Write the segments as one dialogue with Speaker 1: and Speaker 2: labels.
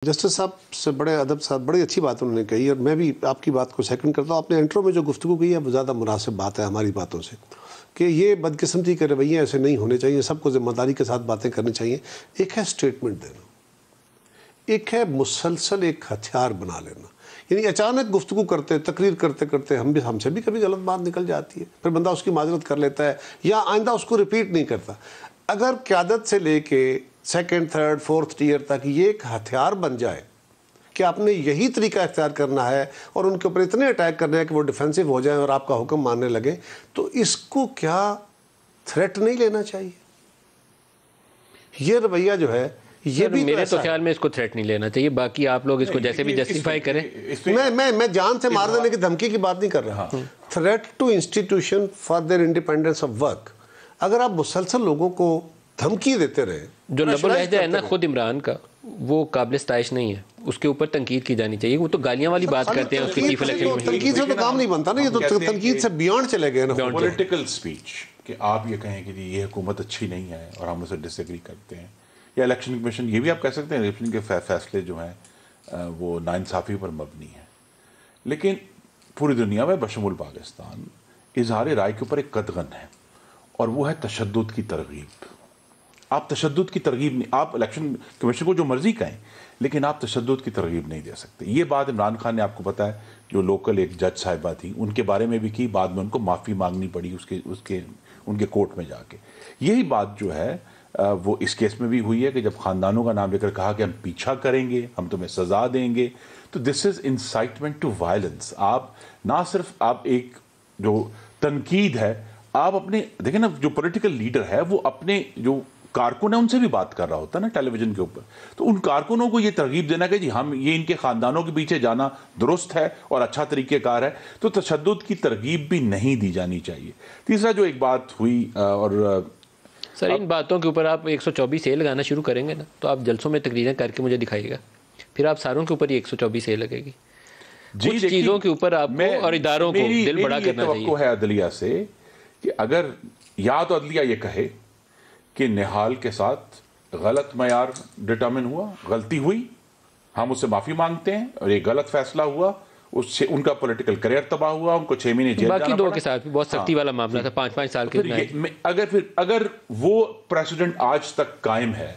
Speaker 1: Justice صاحب سے بڑے ادب صاحب بڑی اچھی بات انہوں نے کہی، اور میں بھی آپ کی بات کو سیکنڈ کرتا ہوں۔ آپ نے انٹرو میں جو گفتگو کی ہے وہ زیادہ مناسب بات ہے ہماری باتوں سے، کہ یہ بدقسمتی کے رویے ایسے نہیں ہونے چاہیے، سب کو ذمہ داری کے ساتھ باتیں کرنی چاہیے۔ ایک ہے سٹیٹمنٹ دینا، ایک ہے مسلسل ایک ہتھیار بنا لینا، یعنی اچانک گفتگو کرتے تقریر کرتے کرتے ہم سے بھی کبھی غلط بات نکل جاتی ہے، پھر بندہ اس کی معذرت کر لیتا ہے یا آئندہ اس کو ریپیٹ نہیں کرتا۔ اگر قیادت سے لے کے سیکنڈ تھرڈ فورتھ ٹیئر تک یہ ایک ہتھیار بن جائے کہ آپ نے یہی طریقہ اختیار کرنا ہے اور ان کے اوپر اتنے اٹیک کرنا ہے کہ وہ ڈیفینسو ہو جائیں اور آپ کا حکم ماننے لگے، تو اس کو کیا تھریٹ نہیں لینا چاہیے؟ یہ رویہ جو ہے یہ بھی
Speaker 2: میرے تو خیال میں اس کو تھریٹ نہیں لینا چاہیے، باقی آپ لوگ اس کو جیسے بھی جسٹیفائی کریں۔
Speaker 1: میں جان سے مار دینے کی دھمکی کی بات نہیں کر رہا، threat to institution for their independence of work. اگر آپ مسلسل لوگوں کو دھمکی دیتے رہے،
Speaker 2: جو لب و لہجہ ہے نا خود عمران کا، وہ قابل ستائش نہیں ہے، اس کے اوپر تنقید کی جانی چاہیے۔ وہ تو گالیاں والی بات کرتے ہیں اس کی چیف الیکشن میں،
Speaker 1: تنقید سے تو کام نہیں بنتا نا، یہ تو تنقید سے بیانڈ چلے گئے نا۔
Speaker 3: پولیٹیکل سپیچ کہ آپ یہ کہیں کہ یہ حکومت اچھی نہیں ہے اور ہم اسے ڈس ایگری کرتے ہیں، یا الیکشن کمیشن، یہ بھی آپ کہہ سکتے ہیں الیکشن کے فیصلے جو ہیں وہ ناانصافی پر مبنی ہیں، لیکن پوری دنیا میں بشمول پاکستان اظہار رائے کے اوپر ایک قدغن ہے، اور وہ ہے تشدد کی ترغیب۔ آپ تشدد کی ترغیب نہیں، آپ الیکشن کمیشن کو جو مرضی کہیں، لیکن آپ تشدد کی ترغیب نہیں دے سکتے۔ یہ بات عمران خان نے آپ کو پتا ہے، جو لوکل ایک جج صاحبہ تھی ان کے بارے میں بھی کی، بعد میں ان کو معافی مانگنی پڑی ان کے کورٹ میں جا کے۔ یہی بات جو ہے وہ اس کیس میں بھی ہوئی ہے کہ جب خاندانوں کا نام لے کر کہا کہ ہم پیچھا کریں گے، ہم تمہیں سزا دیں گے، تو دس از انسائٹمنٹ ٹو وائلنس۔ آپ نہ صرف آپ ایک جو تنقید ہے، آپ اپنے دیکھیں نا، جو پولیٹیکل لیڈر ہے وہ اپنے جو کارکن ہے ان سے بھی بات کر رہا ہوتا ہے نا ٹیلی ویژن کے اوپر، تو ان کارکنوں کو یہ ترغیب دینا کہ جی ہم یہ ان کے خاندانوں کے پیچھے جانا درست ہے اور اچھا طریقہ کار ہے، تو تشدد کی ترغیب بھی نہیں دی جانی چاہیے۔ تیسرا جو ایک بات ہوئی، اور
Speaker 2: سر ان باتوں کے اوپر آپ 124 اے لگانا شروع کریں گے نا، تو آپ جلسوں میں تقریریں کر کے مجھے دکھائیے گا، پھر آپ ساروں کے اوپر یہ 124 اے لگے گی۔ کچھ چیزوں کے اوپر آپ کو اور اداروں کو دل بڑا کرنا چاہیے۔
Speaker 3: توقع ہے عدلیہ سے کہ اگر یا تو عدلیہ یہ کہے کہ نہال کے ساتھ غلط معیار ڈٹرمن ہوا، غلطی ہوئی، ہم اس سے معافی مانگتے ہیں، اور ایک غلط فیصلہ ہوا، اس سے ان کا پولیٹیکل کریئر تباہ ہوا، ان کو 6 مہینے جیل جانا پڑا۔
Speaker 2: باقی دو کے ساتھ بھی بہت سختی والا معاملہ تھا، 5 سال کے۔
Speaker 3: اگر وہ پریسیڈنٹ آج تک قائم ہے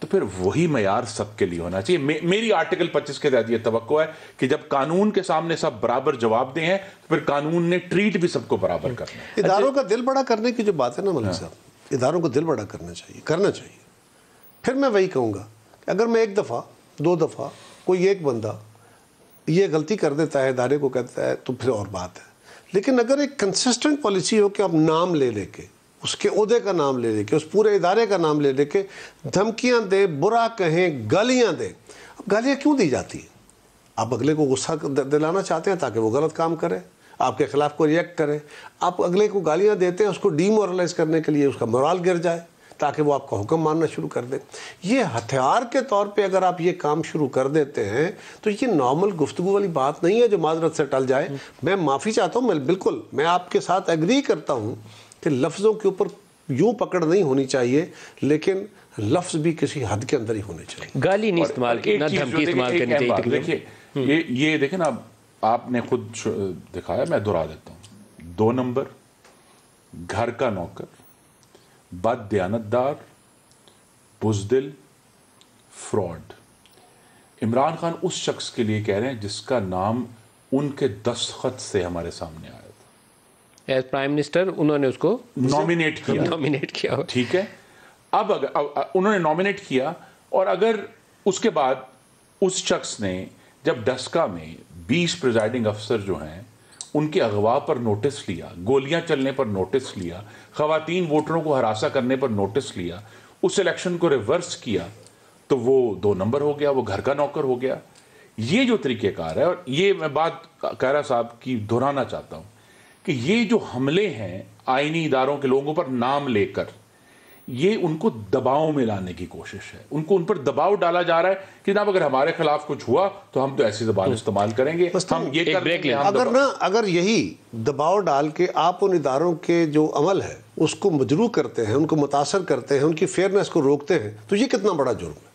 Speaker 3: تو پھر وہی معیار سب کے لیے ہونا چاہیے۔ میری آرٹیکل 25 کے تحت یہ توقع ہے کہ جب قانون کے سامنے سب برابر جواب دیں ہیں تو پھر قانون نے ٹریٹ بھی سب کو برابر کرنا ہے۔
Speaker 1: اداروں کا دل بڑا کرنے کی جو بات ہے نا ملک صاحب، اداروں کو دل بڑا کرنا چاہیے۔ پھر میں وہی کہوں گا کہ اگر میں 1 دفعہ 2 دفعہ کوئی ایک بندہ یہ غلطی کر دیتا ہے، ادارے کو کہتا ہے، تو پھر اور بات ہے، لیکن اگر ایک کنسسٹنٹ پالیسی ہو کہ آپ نام لے لے کے، اس کے عہدے کا نام لے لے کے، اس پورے ادارے کا نام لے لے کے دھمکیاں دے، برا کہیں، گالیاں دے۔ اب گالیاں کیوں دی جاتی ہیں؟ آپ اگلے کو غصہ دلانا چاہتے ہیں تاکہ وہ غلط کام کرے، آپ کے خلاف کوئی ریئیکٹ کرے۔ آپ اگلے کو گالیاں دیتے ہیں اس کو ڈی مورلائز کرنے کے لیے، اس کا مورال گر جائے تاکہ وہ آپ کا حکم ماننا شروع کر دے۔ یہ ہتھیار کے طور پہ اگر آپ یہ کام شروع کر دیتے ہیں تو یہ نارمل گفتگو والی بات نہیں ہے جو معذرت سے ٹل جائے۔ میں معافی چاہتا ہوں، بالکل میں آپ کے ساتھ ایگری کرتا ہوں کہ لفظوں کے اوپر یوں پکڑ نہیں ہونی چاہیے، لیکن لفظ بھی کسی حد کے اندر ہی ہونے چاہیے۔
Speaker 2: گالی نہیں استعمال کرنا، دھمکی استعمال کرنی چاہیے۔
Speaker 3: دیکھیے یہ دیکھیں نا، آپ نے خود دکھایا، میں دہرا دیتا ہوں۔ 2 نمبر، گھر کا نوکر، بد دیانتدار، بزدل، فراڈ۔ عمران خان اس شخص کے لیے کہہ رہے ہیں جس کا نام ان کے دستخط سے ہمارے سامنے آیا تھا
Speaker 2: ایز پرائم منسٹر، انہوں نے اس کو
Speaker 3: نامینیٹ کیا۔ ٹھیک ہے، اب اگر انہوں نے نامینیٹ کیا، اور اگر اس کے بعد اس شخص نے جب ڈسکا میں 20 پریزائڈنگ افسر جو ہیں ان کے اغوا پر نوٹس لیا، گولیاں چلنے پر نوٹس لیا، خواتین ووٹروں کو ہراساں کرنے پر نوٹس لیا، اس الیکشن کو ریورس کیا، تو وہ 2 نمبر ہو گیا، وہ گھر کا نوکر ہو گیا۔ یہ جو طریقہ کار ہے، اور یہ میں بات قاہرہ صاحب کی دہرانا چاہتا ہوں کہ یہ جو حملے ہیں آئینی اداروں کے لوگوں پر نام لے کر، یہ ان کو دباؤ میں لانے کی کوشش ہے، ان پر دباؤ ڈالا جا رہا ہے کہ جناب اگر ہمارے خلاف کچھ ہوا تو ہم تو ایسی زبان استعمال کریں گے، ہم یہ کر لیں گے۔
Speaker 1: اگر یہی دباؤ ڈال کے آپ ان اداروں کے جو عمل ہے اس کو مجروح کرتے ہیں، ان کو متاثر کرتے ہیں، ان کی فیئرنس کو روکتے ہیں، تو یہ کتنا بڑا جرم ہے۔